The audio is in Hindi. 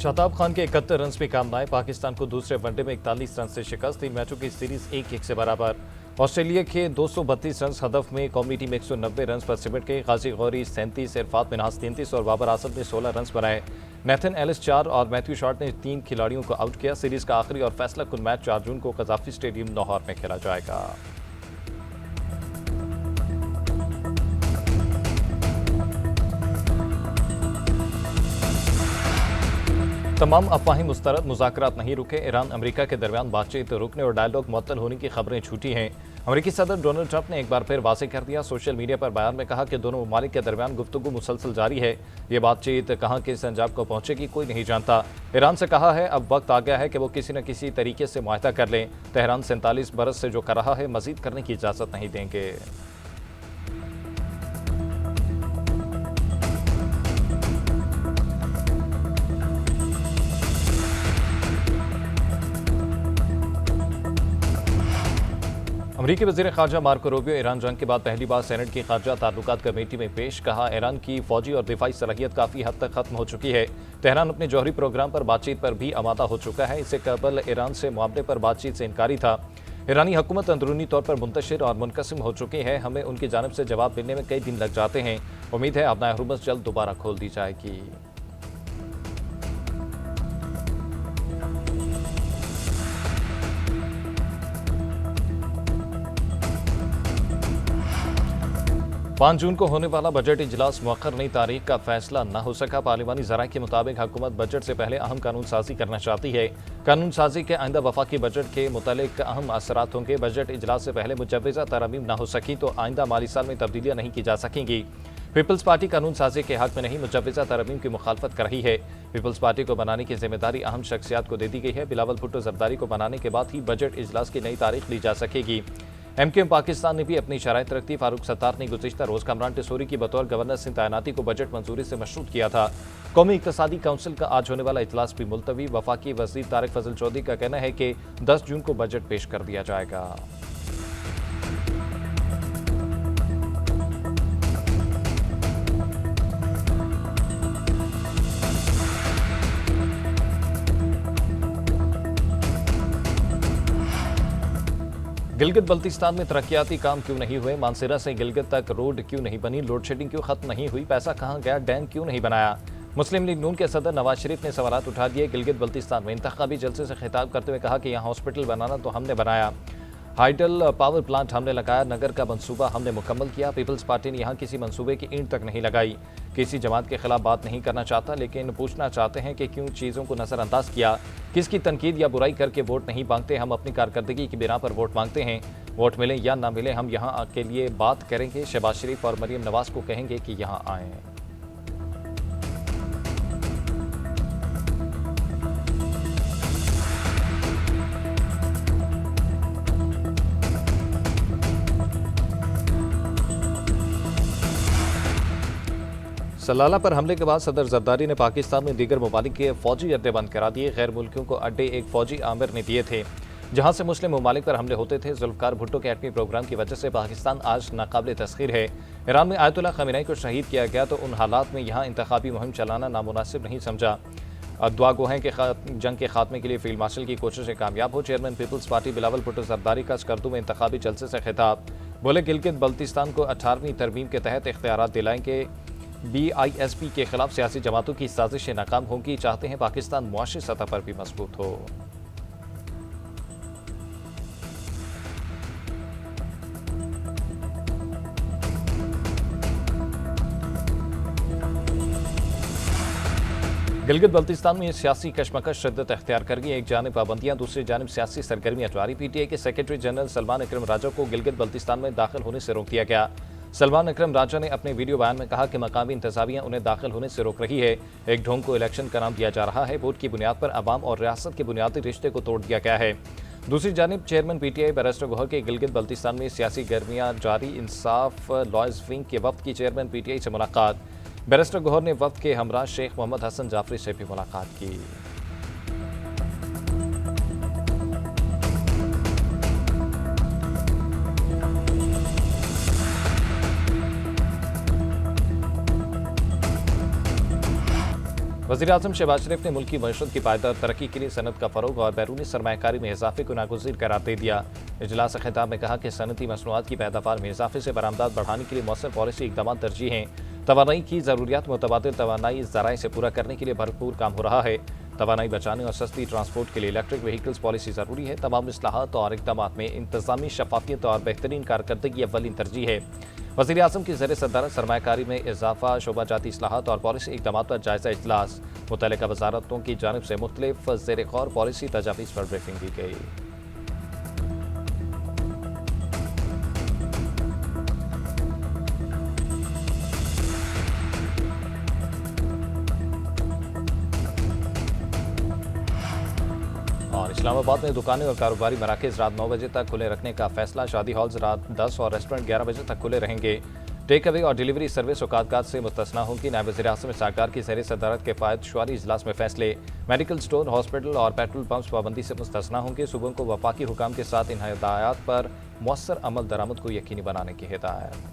शादाब खान के 71 रन में काम आए। पाकिस्तान को दूसरे वनडे में 41 रन से शिकस्त। 3 मैचों की सीरीज 1-1 से बराबर। ऑस्ट्रेलिया के 232 रन हदफ में कौमी टीम 190 रन पर सिमट गई। गाजी गौरी 37, इरफात मिन्हास 33 और बाबर आसद ने 16 रन बनाए। नेथन एलिस 4 और मैथ्यू शॉर्ट ने 3 खिलाड़ियों को आउट किया। सीरीज का आखिरी और फैसला कुन मैच 4 जून को कजाफी स्टेडियम लाहौर में खेला जाएगा। तमाम अफवाहें मुस्तरद, मुज़ाकरात नहीं रुके। ईरान अमेरिका के दरमियान बातचीत रुकने और डायलॉग मुअत्तल होने की खबरें झूठी हैं। अमेरिकी सदर डोनाल्ड ट्रंप ने एक बार फिर वाज़ेह कर दिया। सोशल मीडिया पर बयान में कहा कि दोनों ममालिक के दरमियान गुफ्तगू मुसलसल जारी है। ये बातचीत कहाँ किस अंजाम को पहुंचेगी कोई नहीं जानता। ईरान से कहा है अब वक्त आ गया है कि वो किसी न किसी तरीके से मुआहदा कर लें। तेहरान 47 बरस से जो कर रहा है मजीद करने की इजाज़त नहीं देंगे। अमरीकी वज़ीर ख़ारजा मार्को रूबियो ईरान जंग के बाद पहली बार सेनेट की ख़ारजा ताल्लुकात कमेटी में पेश। कहा ईरान की फौजी और दिफाई सलाहियत काफ़ी हद तक ख़त्म हो चुकी है। तेहरान अपने जौहरी प्रोग्राम पर बातचीत पर भी आमादा हो चुका है। इससे कबल ईरान से मामले पर बातचीत से इनकारी था। ईरानी हुकूमत अंदरूनी तौर पर मुंतशिर और मुनकसिम हो चुकी है। हमें उनकी जानिब से जवाब मिलने में कई दिन लग जाते हैं। उम्मीद है अपना हुर्मस जल्द दोबारा खोल दी जाएगी। पाँच जून को होने वाला बजट इजलास मौखर, नई तारीख का फैसला न हो सका। पार्लिमानी ज़राए के मुताबिक हुकूमत बजट से पहले अहम कानून साजी करना चाहती है। कानून साजी के आइंदा वफाकी बजट के मुतालिक अहम असरात होंगे। बजट इजलास से पहले मुजव्वज़ा तरमीम न हो सकी तो आइंदा माली साल में तब्दीलियाँ नहीं की जा सकेंगी। पीपल्स पार्टी कानून साजी के हक में नहीं, मुजव्वज़ा तरमीम की मुखालफत कर रही है। पीपल्स पार्टी को बनाने की जिम्मेदारी अहम शख्सियात को दे दी गई है। बिलावल भुट्टो जरदारी को बनाने के बाद ही बजट इजलास की नई तारीख ली जा सकेगी। एमक्यूएम पाकिस्तान ने भी अपनी शराइत रखती। फारूक सत्तार ने गुज़िश्ता रोज़ कामरान टिसोरी की बतौर गवर्नर सिंध तैनाती को बजट मंजूरी से मशरूत किया था। कौमी इक़्तिसादी काउंसिल का आज होने वाला इजलास भी मुलतवी। वफाकी वज़ीर तारिक फजल चौधरी का कहना है कि 10 जून को बजट पेश कर दिया जाएगा। गिलगित बल्तिस्तान में तरक्याती काम क्यों नहीं हुए? मानसेरा से गिलगित तक रोड क्यों नहीं बनी? लोड शेडिंग क्यों खत्म नहीं हुई? पैसा कहां गया? डैम क्यों नहीं बनाया? मुस्लिम लीग नून के सदर नवाज शरीफ ने सवालात उठा दिए। गिलगित बल्तिस्तान में इंतखाबी जलसे से खिताब करते हुए कहा कि यहाँ हॉस्पिटल बनाना तो हमने बनाया, हाइडल पावर प्लांट हमने लगाया, नगर का मंसूबा हमने मुकम्मल किया। पीपल्स पार्टी ने यहाँ किसी मंसूबे की ईंट तक नहीं लगाई। किसी जमात के खिलाफ बात नहीं करना चाहता, लेकिन पूछना चाहते हैं कि क्यों चीज़ों को नज़रअंदाज किया। किसकी तनकीद या बुराई करके वोट नहीं मांगते। हम अपनी कारकर्दगी की बिना पर वोट मांगते हैं। वोट मिले या ना मिले हम यहाँ के लिए बात करेंगे। शहबाज शरीफ और मरीम नवाज को कहेंगे कि यहाँ आएँ। सलाला पर हमले के बाद सदर जरदारी ने पाकिस्तान में दीगर ममालिक के फौजी अड्डे बंद करा दिए। गैर मुल्कियों को अड्डे एक फौजी आमिर ने दिए थे जहां से मुस्लिम ममालिक पर हमले होते थे। जुल्फकार भुट्टो के एटमी प्रोग्राम की वजह से पाकिस्तान आज नाकाबिल तस्खीर है। ईरान में आयतुल्लाह खमेनी को शहीद किया गया तो उन हालात में यहाँ इंतखाबी मुहिम चलाना नामुनासिब नहीं समझा। दुआ गो हैं कि जंग के खात्मे के लिए फील्ड मार्शल की कोशिशें कामयाब हो। चेयरमैन पीपल्स पार्टी बिलावल भुट्टो जरदारी का स्कर्दू में इंतखाबी जलसे से खिताब। बोले गिलगित बल्तिस्तान को 18वीं तरमीम के तहत इख्तियारात दिलाएंगे। BISP के खिलाफ सियासी जमातों की साजिशें नाकाम होंगी। चाहते हैं पाकिस्तान मुआशी सतह पर भी मजबूत हो। गिलगित बल्तिस्तान में सियासी कशमकश शिद्दत अख्तियार कर गई। एक जानिब पाबंदियां, दूसरी जानिब सियासी सरगर्मियां जारी। PTI के सेक्रेटरी जनरल सलमान अकरम राजा को गिलगित बल्तिस्तान में दाखिल होने से रोक दिया गया। सलमान अकरम राजा ने अपने वीडियो बयान में कहा कि मकामी इंतजामिया उन्हें दाखिल होने से रोक रही है। एक ढोंग को इलेक्शन का नाम दिया जा रहा है। वोट की बुनियाद पर अवाम और रियासत के बुनियादी रिश्ते को तोड़ दिया गया है। दूसरी जानिब चेयरमैन PTI बैरिस्टर गौहर के गिलगित बल्तिस्तान में सियासी गर्मियां जारी। इंसाफ लॉयर्स विंग के वफ्द की चेयरमैन PTI से मुलाकात। बैरिस्टर गौहर ने वफ्द के हमरा शेख मोहम्मद हसन जाफरी से भी मुलाकात की। वज़ीर-ए-आज़म शहबाज शरीफ ने मुल्क की मईशत की पायदार तरक्की के लिए सनत का फ़रोग और बैरूनी सरमायाकारी में इजाफे को नागुज़ीर करार दे दिया। इजलास खिताब में कहा कि सनती मसनूआत की पैदावार में इजाफे से बरामदात बढ़ाने के लिए मौसर पॉलिसी इकदाम तरजीह हैं। तवानाई की ज़रूरियात मुतबादिल तवानाई ज़राए से पूरा करने के लिए भरपूर काम हो रहा है। तवानाई बचाने और सस्ती ट्रांसपोर्ट के लिए इलेक्ट्रिक व्हीकल्स पॉलिसी ज़रूरी है। तमाम इस्लाहात और इकदाम में इंतजामी शफाफियत और बेहतरीन कारकर्दगी अव्वलीन तरजीह है। वज़ीर-ए-आज़म की ज़ेर सदारत सरमायाकारी में इजाफा, शोबा जाती इस्लाहात और पॉलिसी इकदाम पर जायज़ा इजलास। मुतल्लिका वज़ारतों की जानिब से मुख्तलिफ ज़ेर गौर पॉलिसी तजावीज़ पर ब्रीफिंग दी गई। और इस्लामाबाद में दुकानें और कारोबारी मराकज़ रात 9 बजे तक खुले रखने का फैसला। शादी हॉल्स रात 10 और रेस्टोरेंट 11 बजे तक खुले रहेंगे। टेक अवे और डिलीवरी सर्विस औकात से मुस्तस्ना होगी। नायब वज़ीर-ए-आज़म सरकार की ज़ेर सदारत के फ़ायद शुमारी इजलास में फैसले। मेडिकल स्टोर, हॉस्पिटल और पेट्रोल पंप्स पाबंदी से मुस्तस्ना होंगे। सूबों को वफाकी हुकाम के साथ इन हिदायत पर मौसर अमल दरामद को यकीनी बनाने की हिदायत।